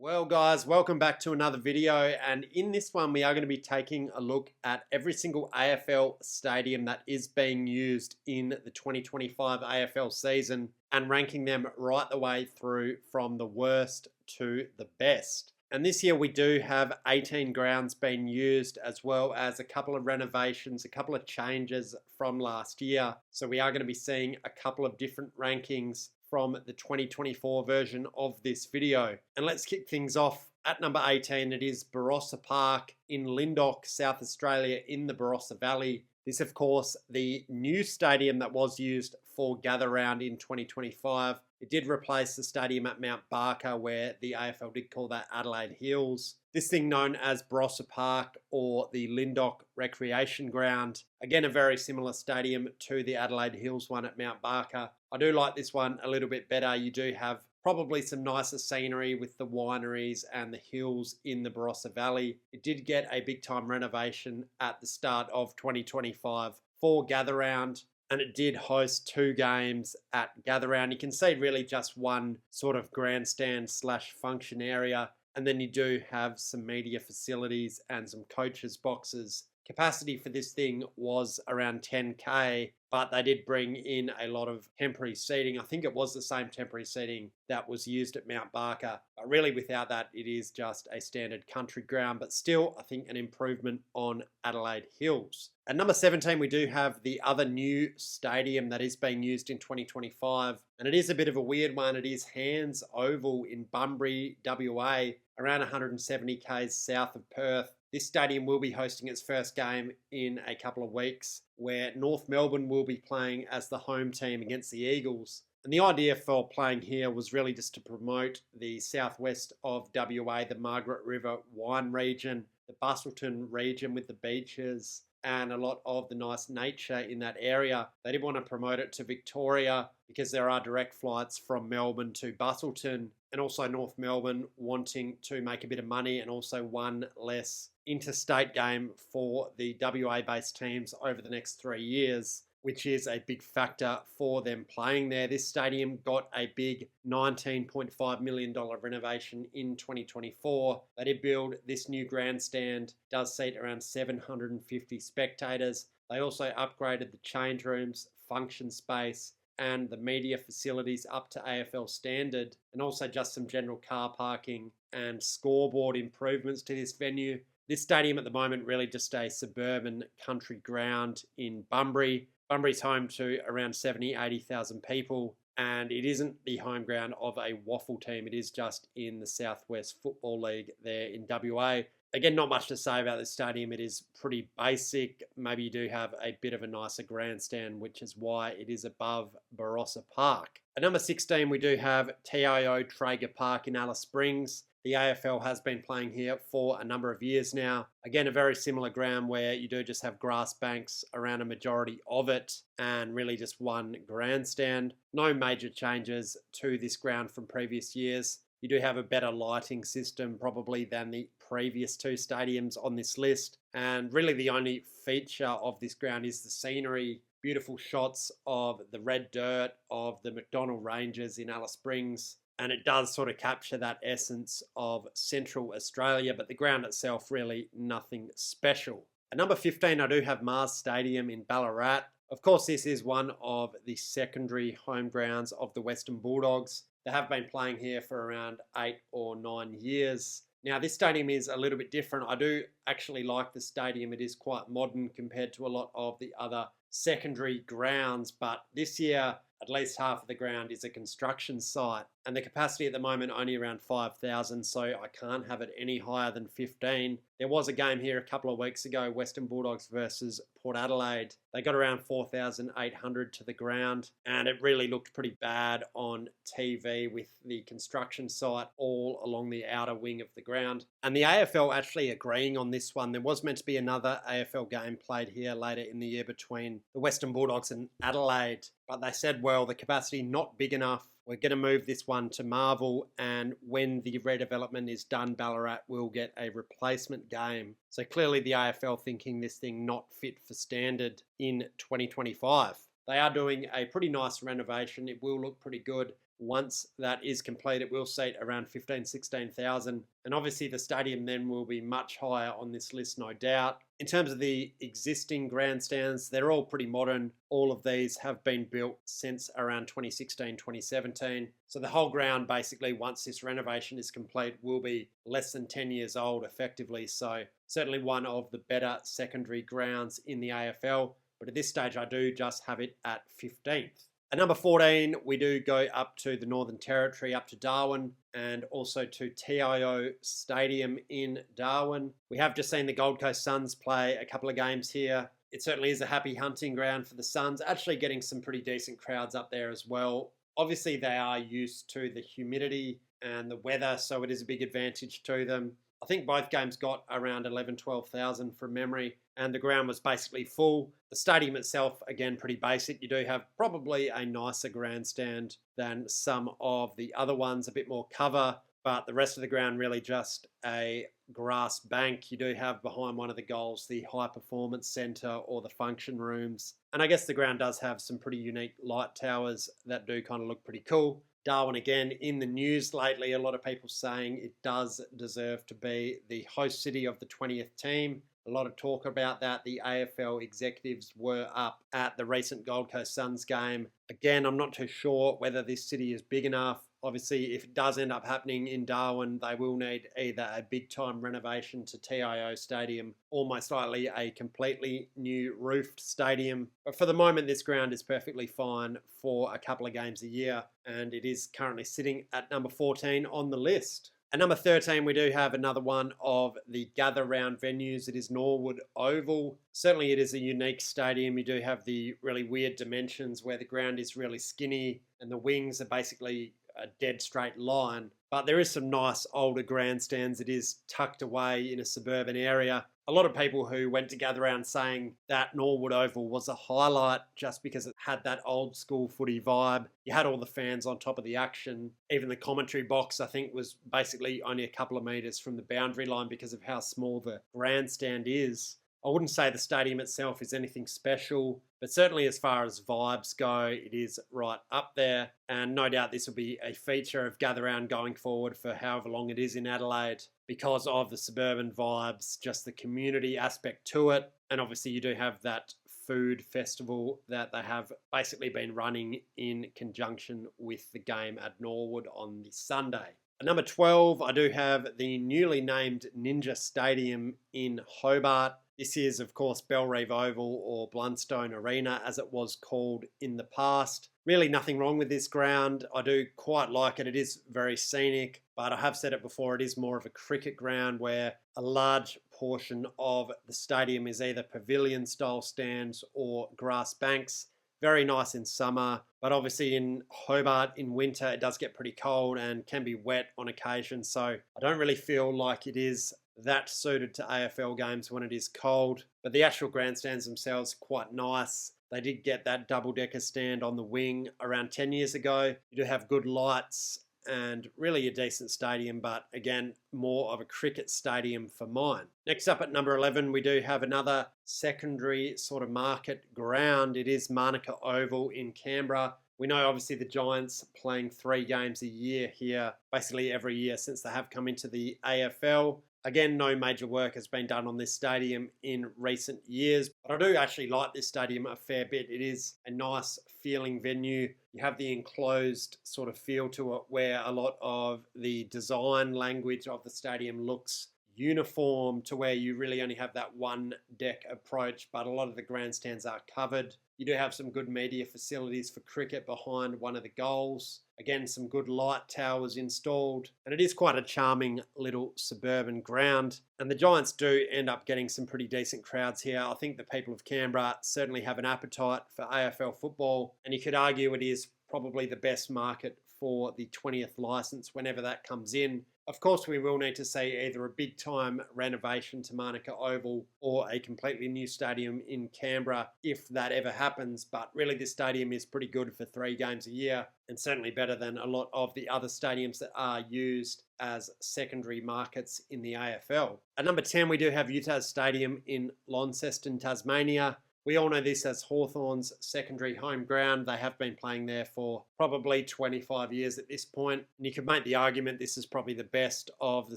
Well guys, welcome back to another video, and in this one we are going to be taking a look at every single AFL stadium that is being used in the 2025 AFL season and ranking them right the way through from the worst to the best. And this year we do have 18 grounds being used, as well as a couple of renovations, a couple of changes from last year. So we are going to be seeing a couple of different rankings from the 2024 version of this video. And let's kick things off at number 18. It is Barossa Park in Lyndoch, South Australia, in the Barossa Valley. This, of course, the new stadium that was used for Gather Round in 2025. It did replace the stadium at Mount Barker, where the AFL did call that Adelaide Hills. This thing known as Barossa Park, or the Lyndoch Recreation Ground. Again, a very similar stadium to the Adelaide Hills one at Mount Barker. I do like this one a little bit better. You do have probably some nicer scenery with the wineries and the hills in the Barossa Valley. It did get a big time renovation at the start of 2025 for Gather Round, and it did host 2 games at Gather Round. You can see really just one sort of grandstand slash function area, and then you do have some media facilities and some coaches boxes. Capacity for this thing was around 10k, but they did bring in a lot of temporary seating. I think it was the same temporary seating that was used at Mount Barker. But really, without that, it is just a standard country ground, but still, I think, an improvement on Adelaide Hills. At number 17, we do have the other new stadium that is being used in 2025, and it is a bit of a weird one. It is Hands Oval in Bunbury, WA, around 170 k's south of Perth. This stadium will be hosting its first game in a couple of weeks, where North Melbourne will be playing as the home team against the Eagles. And the idea for playing here was really just to promote the southwest of WA, the Margaret River wine region, the Bustleton region with the beaches, and a lot of the nice nature in that area. They did want to promote it to Victoria because there are direct flights from Melbourne to Bustleton, and also North Melbourne wanting to make a bit of money, and also one less interstate game for the WA-based teams over the next 3 years, which is a big factor for them playing there. This stadium got a big $19.5 million renovation in 2024. They did build this new grandstand, does seat around 750 spectators. They also upgraded the change rooms, function space, and the media facilities up to AFL standard, and also just some general car parking and scoreboard improvements to this venue. This stadium at the moment really just a suburban country ground in Bunbury. Bunbury's home to around 80,000 people, and it isn't the home ground of a waffle team. It is just in the Southwest Football League there in WA. Again, not much to say about this stadium. It is pretty basic. Maybe you do have a bit of a nicer grandstand, which is why it is above Barossa Park. At number 16, we do have TIO Traeger Park in Alice Springs. The AFL has been playing here for a number of years now. Again, a very similar ground where you do just have grass banks around a majority of it, and really just one grandstand. No major changes to this ground from previous years. You do have a better lighting system probably than the previous 2 stadiums on this list. And really the only feature of this ground is the scenery. Beautiful shots of the red dirt of the McDonnell Ranges in Alice Springs. And it does sort of capture that essence of Central Australia, but the ground itself really nothing special. At number 15, I do have Mars Stadium in Ballarat. Of course, this is one of the secondary home grounds of the Western Bulldogs. They have been playing here for around 8 or 9 years. Now, this stadium is a little bit different. I do actually like the stadium. It is quite modern compared to a lot of the other secondary grounds, but this year, at least half of the ground is a construction site, and the capacity at the moment only around 5,000, so I can't have it any higher than 15. There was a game here a couple of weeks ago, Western Bulldogs versus Port Adelaide. They got around 4,800 to the ground, and it really looked pretty bad on TV with the construction site all along the outer wing of the ground. And the AFL actually agreeing on this one. There was meant to be another AFL game played here later in the year between the Western Bulldogs and Adelaide, but they said, well, the capacity not big enough. We're going to move this one to Marvel, and when the redevelopment is done, Ballarat will get a replacement game. So clearly the AFL thinking this thing not fit for standard in 2025. They are doing a pretty nice renovation. It will look pretty good. once that is complete, it will seat around 15, 16,000. And obviously the stadium then will be much higher on this list, no doubt. In terms of the existing grandstands, they're all pretty modern. All of these have been built since around 2016, 2017. So the whole ground, basically, once this renovation is complete, will be less than 10 years old effectively. So certainly one of the better secondary grounds in the AFL. But at this stage, I do just have it at 15th. At number 14, we do go up to the Northern Territory, up to Darwin, and also to TIO Stadium in Darwin. We have just seen the Gold Coast Suns play a couple of games here. It certainly is a happy hunting ground for the Suns, actually getting some pretty decent crowds up there as well. Obviously, they are used to the humidity and the weather, so it is a big advantage to them. I think both games got around 11, 12,000 from memory, and the ground was basically full. The stadium itself, again, pretty basic. You do have probably a nicer grandstand than some of the other ones, a bit more cover, but the rest of the ground really just a grass bank. You do have behind one of the goals the high performance centre or the function rooms. And I guess the ground does have some pretty unique light towers that do kind of look pretty cool. Darwin, again, in the news lately, a lot of people saying it does deserve to be the host city of the 20th team. A lot of talk about that. The AFL executives were up at the recent Gold Coast Suns game. Again, I'm not too sure whether this city is big enough. Obviously, if it does end up happening in Darwin, they will need either a big-time renovation to TIO Stadium or most likely a completely new roofed stadium. But for the moment, this ground is perfectly fine for a couple of games a year, and it is currently sitting at number 14 on the list. At number 13, we do have another one of the gather round venues. It is Norwood Oval. Certainly it is a unique stadium. You do have the really weird dimensions where the ground is really skinny and the wings are basically a dead straight line. But there is some nice older grandstands. It is tucked away in a suburban area. A lot of people who went to gather round saying that Norwood Oval was a highlight just because it had that old school footy vibe. You had all the fans on top of the action. Even the commentary box, I think, was basically only a couple of metres from the boundary line because of how small the grandstand is. I wouldn't say the stadium itself is anything special, but certainly as far as vibes go, it is right up there. And no doubt this will be a feature of Gather Round going forward for however long it is in Adelaide because of the suburban vibes, just the community aspect to it. And obviously you do have that food festival that they have basically been running in conjunction with the game at Norwood on the Sunday. At number 12, I do have the newly named Ninja Stadium in Hobart. This is, of course, Bellreeve Oval or Blundstone Arena, as it was called in the past. Really nothing wrong with this ground. I do quite like it. It is very scenic, but I have said it before, it is more of a cricket ground where a large portion of the stadium is either pavilion-style stands or grass banks. Very nice in summer, but obviously in Hobart in winter, it does get pretty cold and can be wet on occasion. So I don't really feel like it is that suited to AFL games when it is cold. But the actual grandstands themselves are quite nice. They did get that double-decker stand on the wing around 10 years ago. You do have good lights and really a decent stadium, but again, more of a cricket stadium for mine. Next up at number 11, we do have another secondary sort of market ground. It is Manuka Oval in Canberra. We know obviously the Giants playing 3 games a year here, basically every year since they have come into the AFL. Again, no major work has been done on this stadium in recent years, but I do actually like this stadium a fair bit. It is a nice feeling venue. You have the enclosed sort of feel to it where a lot of the design language of the stadium looks uniform to where you really only have that one deck approach, but a lot of the grandstands are covered. You do have some good media facilities for cricket behind one of the goals. Again, some good light towers installed. And it is quite a charming little suburban ground. And the Giants do end up getting some pretty decent crowds here. I think the people of Canberra certainly have an appetite for AFL football. And you could argue it is probably the best market for the 20th licence whenever that comes in. Of course, we will need to see either a big-time renovation to Manuka Oval or a completely new stadium in Canberra if that ever happens. But really, this stadium is pretty good for 3 games a year and certainly better than a lot of the other stadiums that are used as secondary markets in the AFL. At number 10, we do have Utah Stadium in Launceston, Tasmania. We all know this as Hawthorn's secondary home ground. They have been playing there for probably 25 years at this point. And you could make the argument this is probably the best of the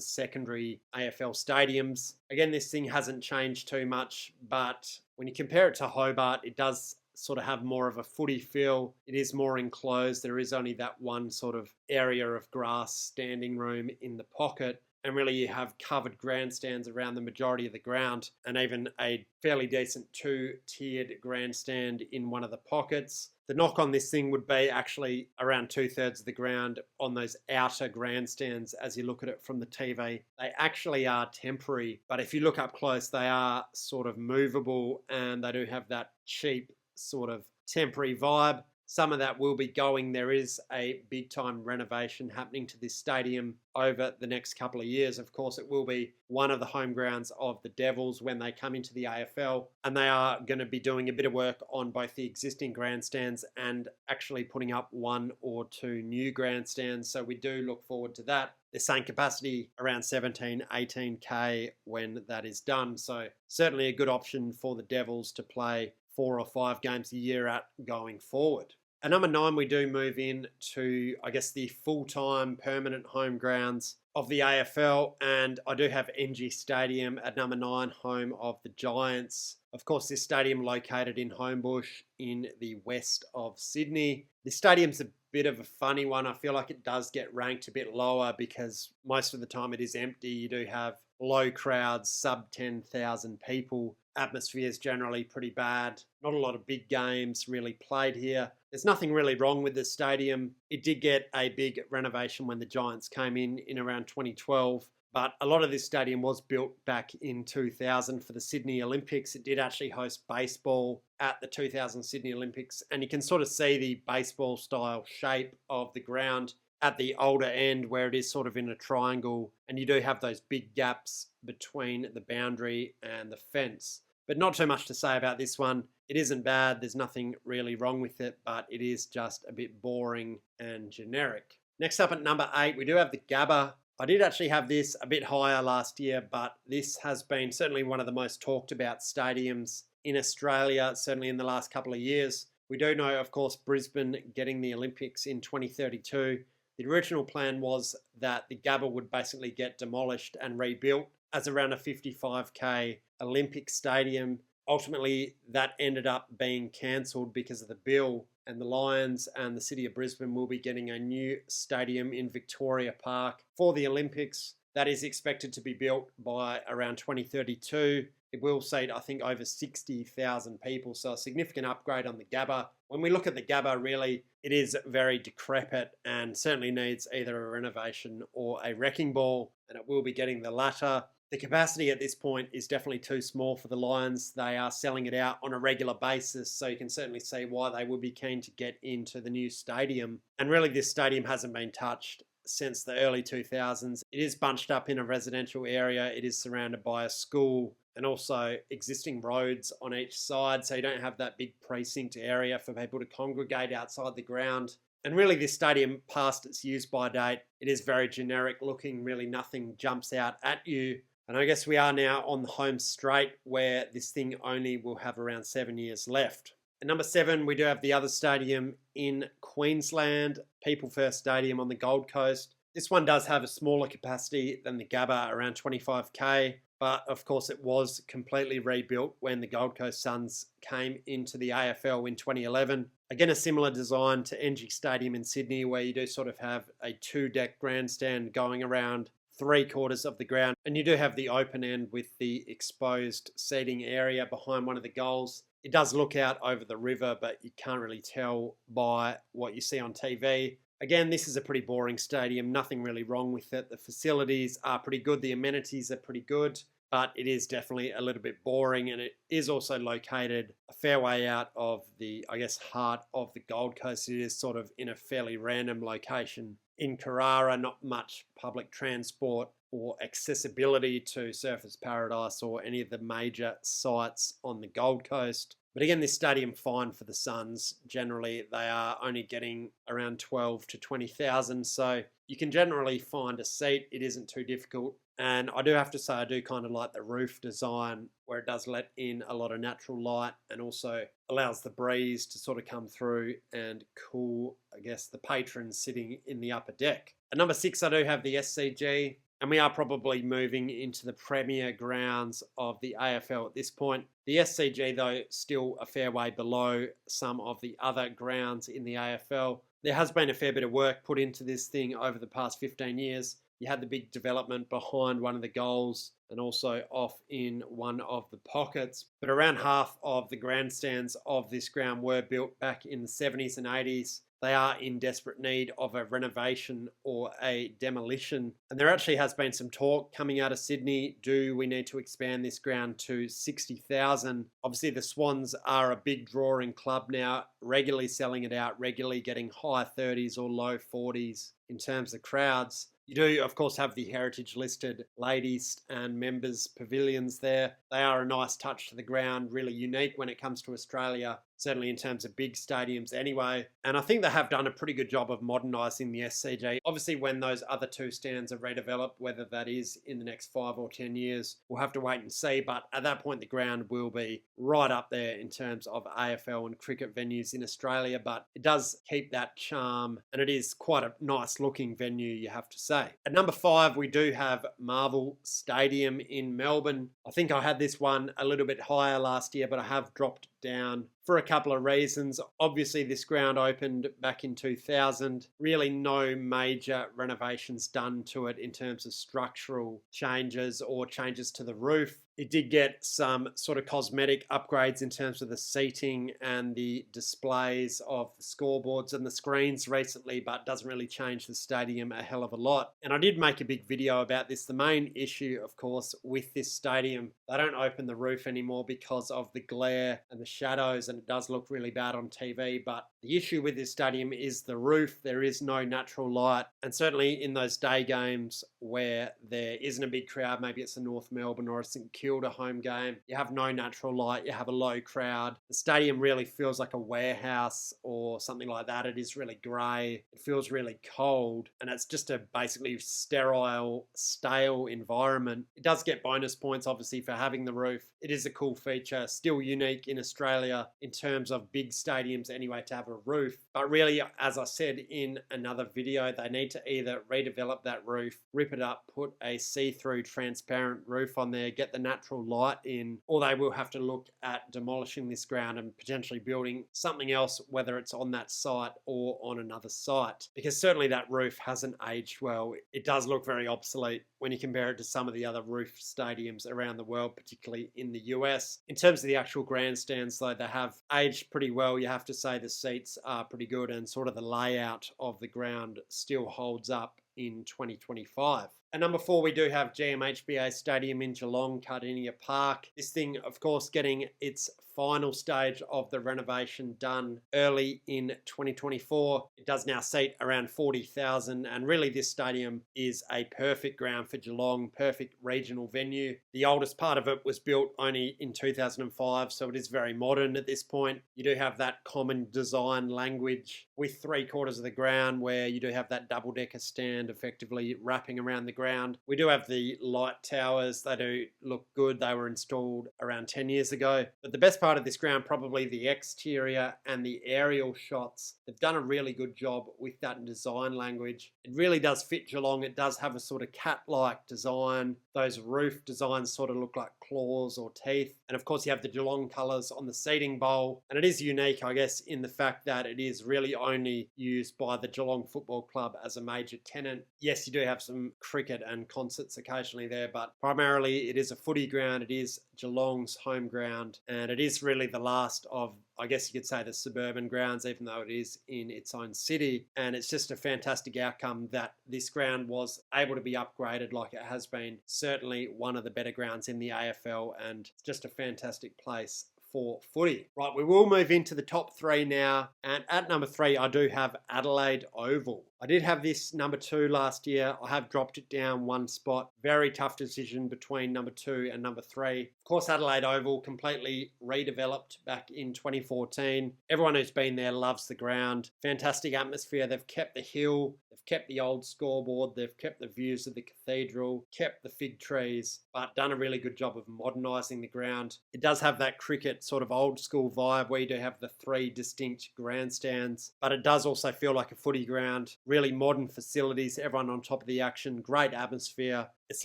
secondary AFL stadiums. Again, this thing hasn't changed too much, but when you compare it to Hobart, it does sort of have more of a footy feel. It is more enclosed. There is only that one sort of area of grass standing room in the pocket. And really you have covered grandstands around the majority of the ground, and even a fairly decent two-tiered grandstand in one of the pockets. The knock on this thing would be actually around 2/3 of the ground on those outer grandstands as you look at it from the TV. They actually are temporary, but if you look up close, they are sort of movable, and they do have that cheap sort of temporary vibe. Some of that will be going. There is a big time renovation happening to this stadium over the next couple of years. Of course, it will be one of the home grounds of the Devils when they come into the AFL, and they are going to be doing a bit of work on both the existing grandstands and actually putting up one or two new grandstands. So we do look forward to that. They're saying capacity around 17, 18K when that is done. So certainly a good option for the Devils to play 4 or 5 games a year at going forward. At number 9, we do move in to, I guess, the full-time permanent home grounds of the AFL, and I do have NG Stadium at number 9, home of the Giants. Of course, this stadium located in Homebush in the west of Sydney. This stadium's a bit of a funny one. I feel like it does get ranked a bit lower because most of the time it is empty. You do have low crowds, sub 10,000 people. Atmosphere is generally pretty bad. Not a lot of big games really played here. There's nothing really wrong with the stadium. It did get a big renovation when the Giants came in around 2012. But a lot of this stadium was built back in 2000 for the Sydney Olympics. It did actually host baseball at the 2000 Sydney Olympics. And you can sort of see the baseball style shape of the ground at the older end where it is sort of in a triangle. And you do have those big gaps between the boundary and the fence. But not too much to say about this one. It isn't bad. There's nothing really wrong with it, but it is just a bit boring and generic. Next up at number 8, we do have the Gabba. I did actually have this a bit higher last year, but this has been certainly one of the most talked about stadiums in Australia, certainly in the last couple of years. We do know, of course, Brisbane getting the Olympics in 2032. The original plan was that the Gabba would basically get demolished and rebuilt as around a 55K Olympic stadium. Ultimately, that ended up being cancelled because of the bill, and the Lions and the City of Brisbane will be getting a new stadium in Victoria Park for the Olympics. That is expected to be built by around 2032. It will seat, I think, over 60,000 people, so a significant upgrade on the Gabba. When we look at the Gabba, really, it is very decrepit and certainly needs either a renovation or a wrecking ball, and it will be getting the latter. The capacity at this point is definitely too small for the Lions. They are selling it out on a regular basis, so you can certainly see why they would be keen to get into the new stadium. And really, this stadium hasn't been touched since the early 2000s. It is bunched up in a residential area. It is surrounded by a school and also existing roads on each side, so you don't have that big precinct area for people to congregate outside the ground. And really, this stadium, past its use-by date, it is very generic looking. Really, nothing jumps out at you. And I guess we are now on the home straight where this thing only will have around 7 years left. At number 7, we do have the other stadium in Queensland, People First Stadium on the Gold Coast. This one does have a smaller capacity than the Gabba, around 25K. But of course, it was completely rebuilt when the Gold Coast Suns came into the AFL in 2011. Again, a similar design to NG Stadium in Sydney, where you do sort of have a 2-deck grandstand going around 3/4 of the ground. And you do have the open end with the exposed seating area behind one of the goals. It does look out over the river, but you can't really tell by what you see on TV. Again, this is a pretty boring stadium. Nothing really wrong with it. The facilities are pretty good. The amenities are pretty good, but it is definitely a little bit boring. And it is also located a fair way out of the, I guess, heart of the Gold Coast. It is sort of in a fairly random location in Carrara, not much public transport or accessibility to Surfers Paradise or any of the major sites on the Gold Coast. But again, this stadium fine for the Suns. Generally, they are only getting around 12 to 20,000. So you can generally find a seat. It isn't too difficult. And I do have to say, I do kind of like the roof design where it does let in a lot of natural light and also allows the breeze to sort of come through and cool, I guess, the patrons sitting in the upper deck. At number 6, I do have the SCG. And we are probably moving into the premier grounds of the AFL at this point. The SCG, though, still a fair way below some of the other grounds in the AFL. There has been a fair bit of work put into this thing over the past 15 years. You had the big development behind one of the goals and also off in one of the pockets. But around half of the grandstands of this ground were built back in the 70s and 80s. They are in desperate need of a renovation or a demolition. And there actually has been some talk coming out of Sydney. Do we need to expand this ground to 60,000? Obviously, the Swans are a big drawing club now, regularly selling it out, regularly getting high 30s or low 40s in terms of crowds. You do, of course, have the heritage listed ladies and members pavilions there. They are a nice touch to the ground, really unique when it comes to Australia, certainly in terms of big stadiums anyway. And I think they have done a pretty good job of modernising the SCG. Obviously, when those other two stands are redeveloped, whether that is in the next 5 or 10 years, we'll have to wait and see. But at that point, the ground will be right up there in terms of AFL and cricket venues in Australia. But it does keep that charm, and it is quite a nice looking venue, you have to say. At number 5, we do have Marvel Stadium in Melbourne. I think I had this one a little bit higher last year, but I have dropped down for a couple of reasons. Obviously, this ground opened back in 2000. Really no major renovations done to it in terms of structural changes or changes to the roof. It did get some sort of cosmetic upgrades in terms of the seating and the displays of the scoreboards and the screens recently, but doesn't really change the stadium a hell of a lot. And I did make a big video about this. The main issue, of course, with this stadium, they don't open the roof anymore because of the glare and the shadows, and it does look really bad on TV. But the issue with this stadium is the roof. There is no natural light, and certainly in those day games where there isn't a big crowd, maybe it's a North Melbourne or a St Kilda home game, you have no natural light, you have a low crowd. The stadium really feels like a warehouse or something like that. It is really grey, it feels really cold, and it's just a basically sterile, stale environment. It does get bonus points obviously for having the roof. It is a cool feature, still unique in Australia in terms of big stadiums anyway to have a roof. But really, as I said in another video, they need to either redevelop that roof, rip it up, put a see-through transparent roof on there, get the natural light in, or they will have to look at demolishing this ground and potentially building something else, whether it's on that site or on another site. Because certainly that roof hasn't aged well. It does look very obsolete when you compare it to some of the other roof stadiums around the world, particularly in the US. In terms of the actual grandstands, though, they have aged pretty well. You have to say the seats are pretty good, and sort of the layout of the ground still holds up in 2025. At number 4, we do have GMHBA Stadium in Geelong, Cardinia Park. This thing, of course, getting its final stage of the renovation done early in 2024. It does now seat around 40,000, and really this stadium is a perfect ground for Geelong, perfect regional venue. The oldest part of it was built only in 2005, so it is very modern at this point. You do have that common design language with 3/4 of the ground where you do have that double-decker stand effectively wrapping around the ground. We do have the light towers. They do look good. They were installed around 10 years ago. But the best part of this ground, probably the exterior and the aerial shots. They've done a really good job with that design language. It really does fit Geelong. It does have a sort of cat-like design. Those roof designs sort of look like claws or teeth. And of course you have the Geelong colours on the seating bowl. And it is unique, I guess, in the fact that it is really only used by the Geelong Football Club as a major tenant. Yes, you do have some cricket and concerts occasionally there, but primarily it is a footy ground. It is Geelong's home ground, and it is really the last of, I guess you could say, the suburban grounds, even though it is in its own city. And it's just a fantastic outcome that this ground was able to be upgraded like it has been. Certainly one of the better grounds in the AFL, and just a fantastic place for footy. Right, we will move into the top three now. And at number three, I do have Adelaide Oval. I did have this number two last year. I have dropped it down one spot. Very tough decision between number two and number three. Of course, Adelaide Oval completely redeveloped back in 2014. Everyone who's been there loves the ground. Fantastic atmosphere. They've kept the hill. They've kept the old scoreboard. They've kept the views of the cathedral, kept the fig trees, but done a really good job of modernising the ground. It does have that cricket sort of old school vibe where you do have the three distinct grandstands, but it does also feel like a footy ground. Really modern facilities, everyone on top of the action, great atmosphere. It's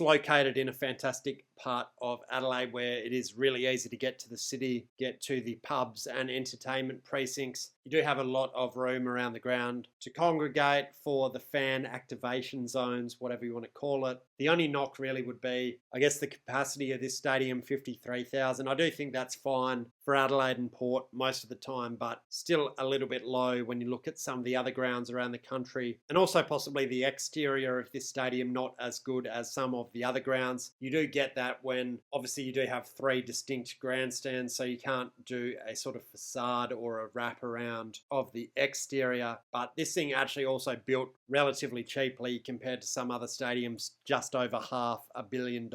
located in a fantastic part of Adelaide where it is really easy to get to the city, get to the pubs and entertainment precincts. You do have a lot of room around the ground to congregate for the fan activation zones, whatever you want to call it. The only knock really would be, I guess, the capacity of this stadium, 53,000. I do think that's fine for Adelaide and Port most of the time, but still a little bit low when you look at some of the other grounds around the country. And also possibly the exterior of this stadium not as good as some of the other grounds. You do get that when obviously you do have three distinct grandstands, so you can't do a sort of facade or a wraparound of the exterior. But this thing actually also built relatively cheaply compared to some other stadiums, just over $500 million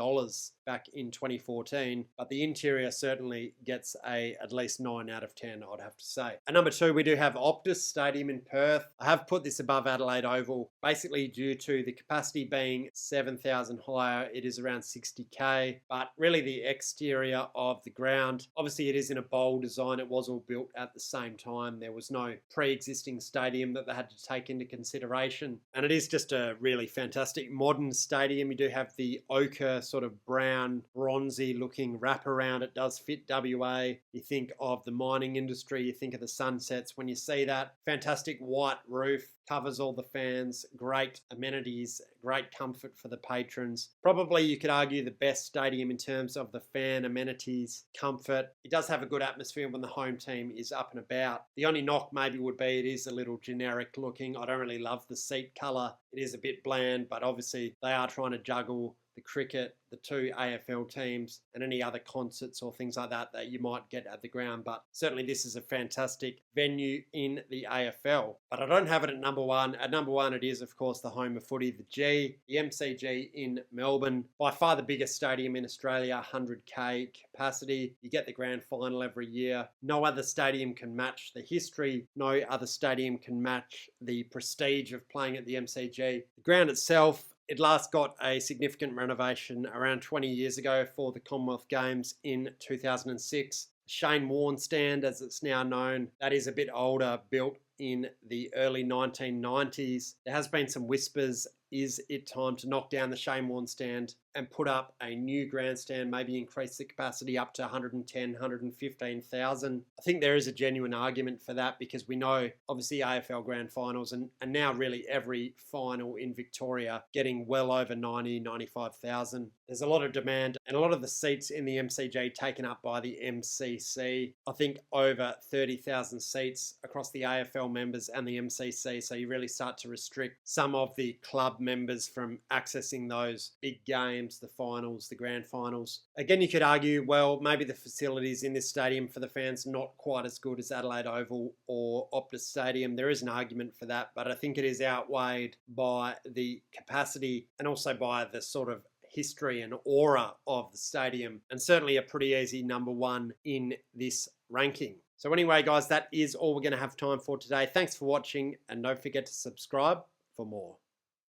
back in 2014. But the interior certainly gets at least 9 out of 10, I'd have to say. At number two, we do have Optus Stadium in Perth. I have put this above Adelaide Oval, basically due to the capacity being 7,000 higher. It is around 60k, but really the exterior of the ground, obviously it is in a bowl design. It was all built at the same time. There was no pre-existing stadium that they had to take into consideration. And it is just a really fantastic modern stadium. You do have the ochre sort of brown, bronzy looking wraparound. It does fit WA. You think of the mining industry, you think of the sunsets when you see that. Fantastic white roof, covers all the fans, great amenities, great comfort for the patrons. Probably you could argue the best stadium in terms of the fan amenities, comfort. It does have a good atmosphere when the home team is up and about. The only knock maybe would be it is a little generic looking. I don't really love the seat colour. It is a bit bland, but obviously they are trying to juggle the cricket, the two AFL teams, and any other concerts or things like that that you might get at the ground. But certainly this is a fantastic venue in the AFL. But I don't have it at number one. At number one, it is, of course, the home of footy, the MCG in Melbourne. By far the biggest stadium in Australia, 100k capacity. You get the grand final every year. No other stadium can match the history. No other stadium can match the prestige of playing at the MCG. The ground itself, it last got a significant renovation around 20 years ago for the Commonwealth Games in 2006. Shane Warne stand, as it's now known, that is a bit older, built in the early 1990s. There has been some whispers, is it time to knock down the Shane Warne stand and put up a new grandstand, maybe increase the capacity up to 110, 115,000. I think there is a genuine argument for that because we know obviously AFL grand finals and now really every final in Victoria getting well over 90, 95,000. There's a lot of demand and a lot of the seats in the MCG taken up by the MCC. I think over 30,000 seats across the AFL members and the MCC. So you really start to restrict some of the club members from accessing those big games, the finals, the grand finals. Again, you could argue, well, maybe the facilities in this stadium for the fans not quite as good as Adelaide Oval or Optus Stadium. There is an argument for that, but I think it is outweighed by the capacity and also by the sort of history and aura of the stadium, and certainly a pretty easy number one in this ranking. So anyway, guys, that is all we're going to have time for today. Thanks for watching, and don't forget to subscribe for more.